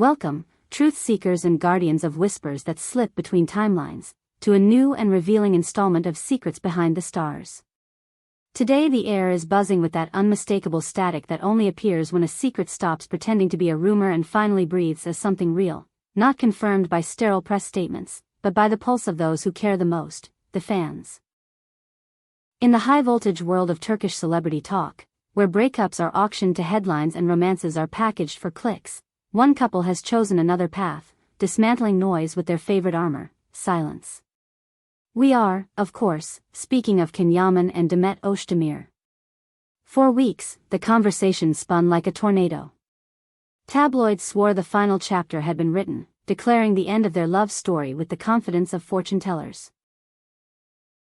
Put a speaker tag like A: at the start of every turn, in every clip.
A: Welcome, truth seekers and guardians of whispers that slip between timelines, to a new and revealing installment of Secrets Behind the Stars. Today the air is buzzing with that unmistakable static that only appears when a secret stops pretending to be a rumor and finally breathes as something real, not confirmed by sterile press statements, but by the pulse of those who care the most, the fans. In the high-voltage world of Turkish celebrity talk, where breakups are auctioned to headlines and romances are packaged for clicks, one couple has chosen another path, dismantling noise with their favorite armor, silence. We are, of course, speaking of Yaman and Demet Özdemir. For weeks, the conversation spun like a tornado. Tabloids swore the final chapter had been written, declaring the end of their love story with the confidence of fortune-tellers.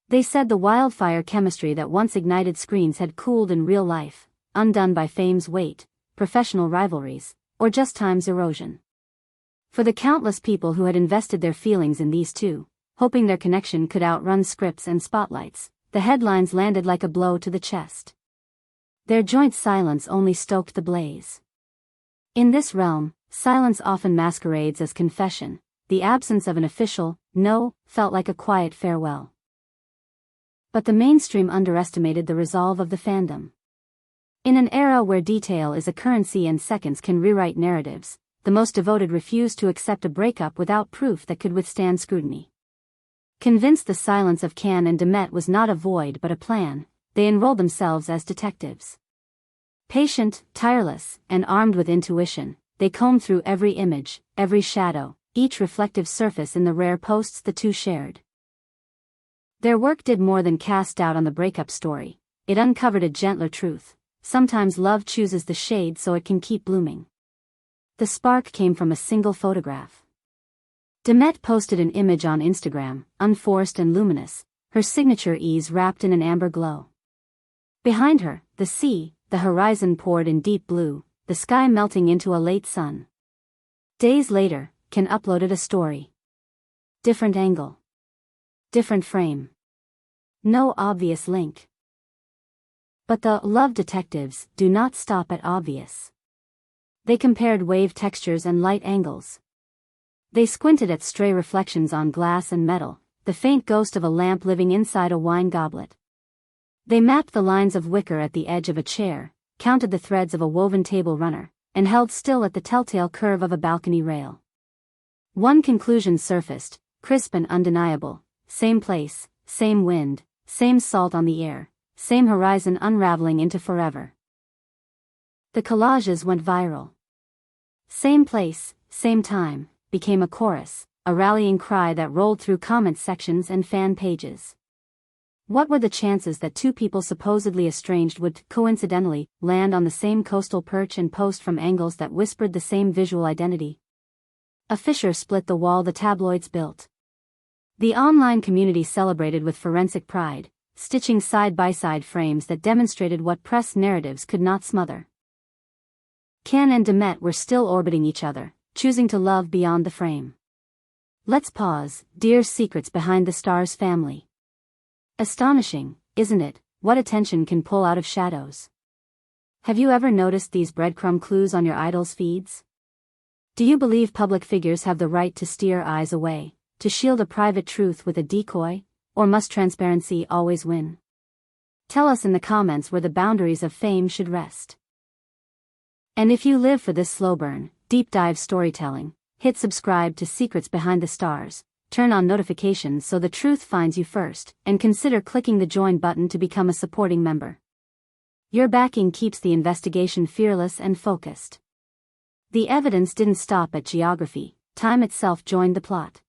A: They said the wildfire chemistry that once ignited screens had cooled in real life, undone by fame's weight, professional rivalries, or just time's erosion. For the countless people who had invested their feelings in these two, hoping their connection could outrun scripts and spotlights, the headlines landed like a blow to the chest. Their joint silence only stoked the blaze. In this realm, silence often masquerades as confession. The absence of an official no felt like a quiet farewell. But the mainstream underestimated the resolve of the fandom. In an era where detail is a currency and seconds can rewrite narratives, the most devoted refused to accept a breakup without proof that could withstand scrutiny. Convinced the silence of Can and Demet was not a void but a plan, they enrolled themselves as detectives. Patient, tireless, and armed with intuition, they combed through every image, every shadow, each reflective surface in the rare posts the two shared. Their work did more than cast doubt on the breakup story. It uncovered a gentler truth. Sometimes love chooses the shade so it can keep blooming. The spark came from a single photograph. Demet posted an image on Instagram, unforced and luminous, her signature ease wrapped in an amber glow. Behind her, the sea, the horizon poured in deep blue, the sky melting into a late sun. Days later, Can uploaded a story. Different angle. Different frame. No obvious link. But the love detectives do not stop at obvious. They compared wave textures and light angles. They squinted at stray reflections on glass and metal, the faint ghost of a lamp living inside a wine goblet. They mapped the lines of wicker at the edge of a chair, counted the threads of a woven table runner, and held still at the telltale curve of a balcony rail. One conclusion surfaced, crisp and undeniable: same place, same wind, same salt on the air, same horizon unraveling into forever. The collages went viral. Same place, same time became a chorus, a rallying cry that rolled through comment sections and fan pages. What were the chances that two people supposedly estranged would, coincidentally, land on the same coastal perch and post from angles that whispered the same visual identity? A fissure split the wall the tabloids built. The online community celebrated with forensic pride, stitching side-by-side frames that demonstrated what press narratives could not smother. Can and Demet were still orbiting each other, choosing to love beyond the frame. Let's pause, dear Secrets Behind the Stars family. Astonishing, isn't it, what attention can pull out of shadows? Have you ever noticed these breadcrumb clues on your idol's feeds? Do you believe public figures have the right to steer eyes away, to shield a private truth with a decoy, or must transparency always win? Tell us in the comments where the boundaries of fame should rest. And if you live for this slow burn, deep dive storytelling, hit subscribe to Secrets Behind the Stars, turn on notifications so the truth finds you first, and consider clicking the join button to become a supporting member. Your backing keeps the investigation fearless and focused. The evidence didn't stop at geography, time itself joined the plot.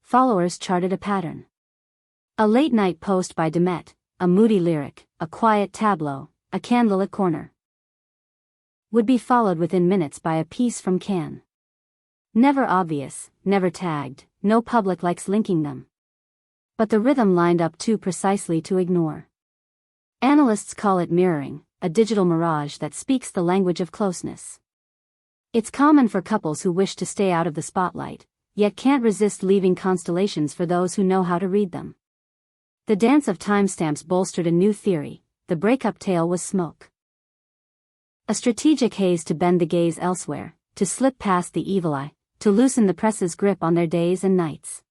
A: Followers charted a pattern. A late-night post by Demet, a moody lyric, a quiet tableau, a candlelit corner, would be followed within minutes by a piece from Can. Never obvious, never tagged, no public likes linking them. But the rhythm lined up too precisely to ignore. Analysts call it mirroring, a digital mirage that speaks the language of closeness. It's common for couples who wish to stay out of the spotlight, yet can't resist leaving constellations for those who know how to read them. The dance of timestamps bolstered a new theory: the breakup tale was smoke. A strategic haze to bend the gaze elsewhere, to slip past the evil eye, to loosen the press's grip on their days and nights.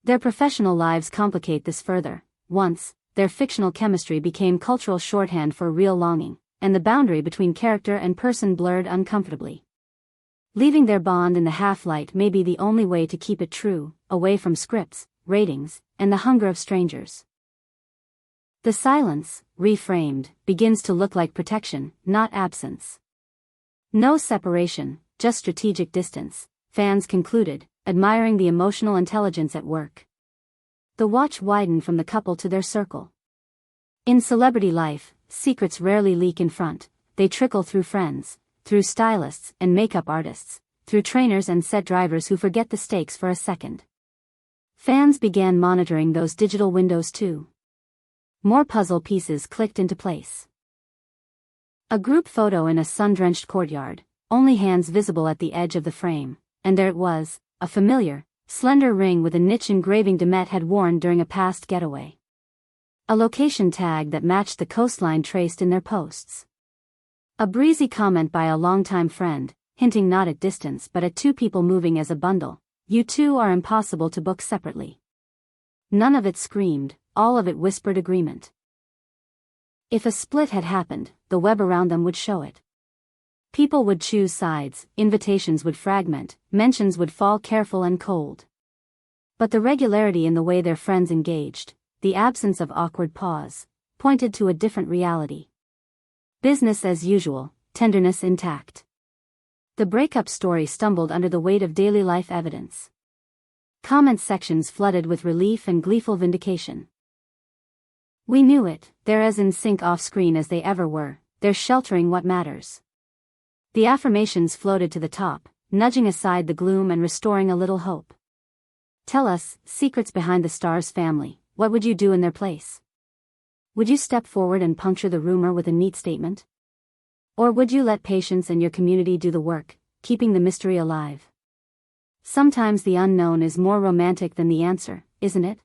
A: Their professional lives complicate this further. Once, their fictional chemistry became cultural shorthand for real longing, and the boundary between character and person blurred uncomfortably. Leaving their bond in the half-light may be the only way to keep it true, away from scripts, ratings, and the hunger of strangers. The silence, reframed, begins to look like protection, not absence. No separation, just strategic distance, fans concluded, admiring the emotional intelligence at work. The watch widened from the couple to their circle. In celebrity life, secrets rarely leak in front, they trickle through friends, through stylists and makeup artists, through trainers and set drivers who forget the stakes for a second. Fans began monitoring those digital windows too. More puzzle pieces clicked into place. A group photo in a sun-drenched courtyard, only hands visible at the edge of the frame, and there it was, a familiar, slender ring with a niche engraving Demet had worn during a past getaway. A location tag that matched the coastline traced in their posts. A breezy comment by a longtime friend, hinting not at distance but at two people moving as a bundle, "You two are impossible to book separately." None of it screamed, all of it whispered agreement. If a split had happened, the web around them would show it. People would choose sides, invitations would fragment, mentions would fall careful and cold. But the regularity in the way their friends engaged, the absence of awkward pause, pointed to a different reality. Business as usual, tenderness intact. The breakup story stumbled under the weight of daily life evidence. Comment sections flooded with relief and gleeful vindication. "We knew it, they're as in sync off-screen as they ever were, they're sheltering what matters." The affirmations floated to the top, nudging aside the gloom and restoring a little hope. Tell us, secrets behind the stars family, what would you do in their place? Would you step forward and puncture the rumor with a neat statement? Or would you let patience and your community do the work, keeping the mystery alive? Sometimes the unknown is more romantic than the answer, isn't it?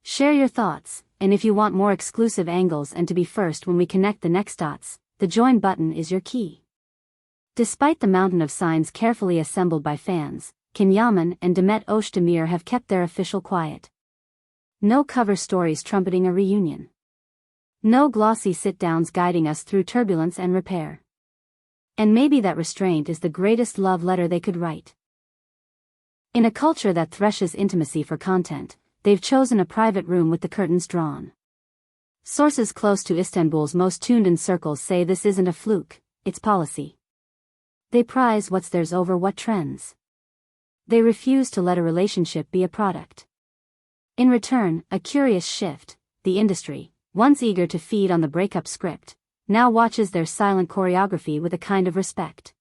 A: Share your thoughts, and if you want more exclusive angles and to be first when we connect the next dots, the join button is your key. Despite the mountain of signs carefully assembled by fans, Yaman and Demet Özdemir have kept their official quiet. No cover stories trumpeting a reunion. No glossy sit-downs guiding us through turbulence and repair. And maybe that restraint is the greatest love letter they could write. In a culture that threshes intimacy for content, they've chosen a private room with the curtains drawn. Sources close to Istanbul's most tuned-in circles say this isn't a fluke, it's policy. They prize what's theirs over what trends. They refuse to let a relationship be a product. In return, a curious shift, the industry, once eager to feed on the breakup script, now watches their silent choreography with a kind of respect.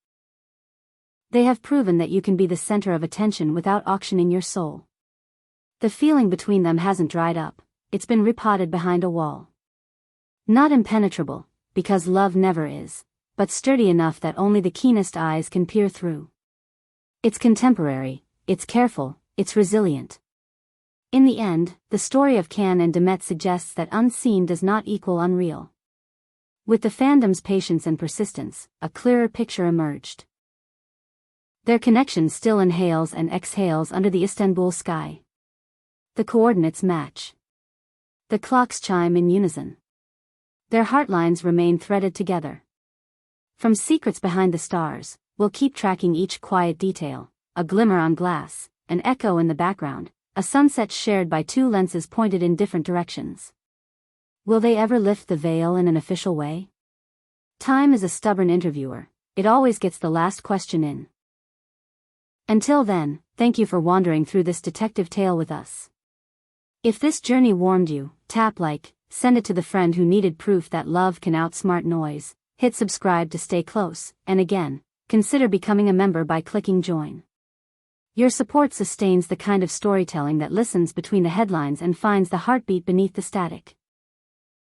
A: They have proven that you can be the center of attention without auctioning your soul. The feeling between them hasn't dried up, it's been repotted behind a wall. Not impenetrable, because love never is, but sturdy enough that only the keenest eyes can peer through. It's contemporary, it's careful, it's resilient. In the end, the story of Can and Demet suggests that unseen does not equal unreal. With the fandom's patience and persistence, a clearer picture emerged. Their connection still inhales and exhales under the Istanbul sky. The coordinates match. The clocks chime in unison. Their heartlines remain threaded together. From secrets behind the stars, we'll keep tracking each quiet detail, a glimmer on glass, an echo in the background, a sunset shared by two lenses pointed in different directions. Will they ever lift the veil in an official way? Time is a stubborn interviewer, it always gets the last question in. Until then, thank you for wandering through this detective tale with us. If this journey warmed you, tap like, send it to the friend who needed proof that love can outsmart noise, hit subscribe to stay close, and again, consider becoming a member by clicking join. Your support sustains the kind of storytelling that listens between the headlines and finds the heartbeat beneath the static.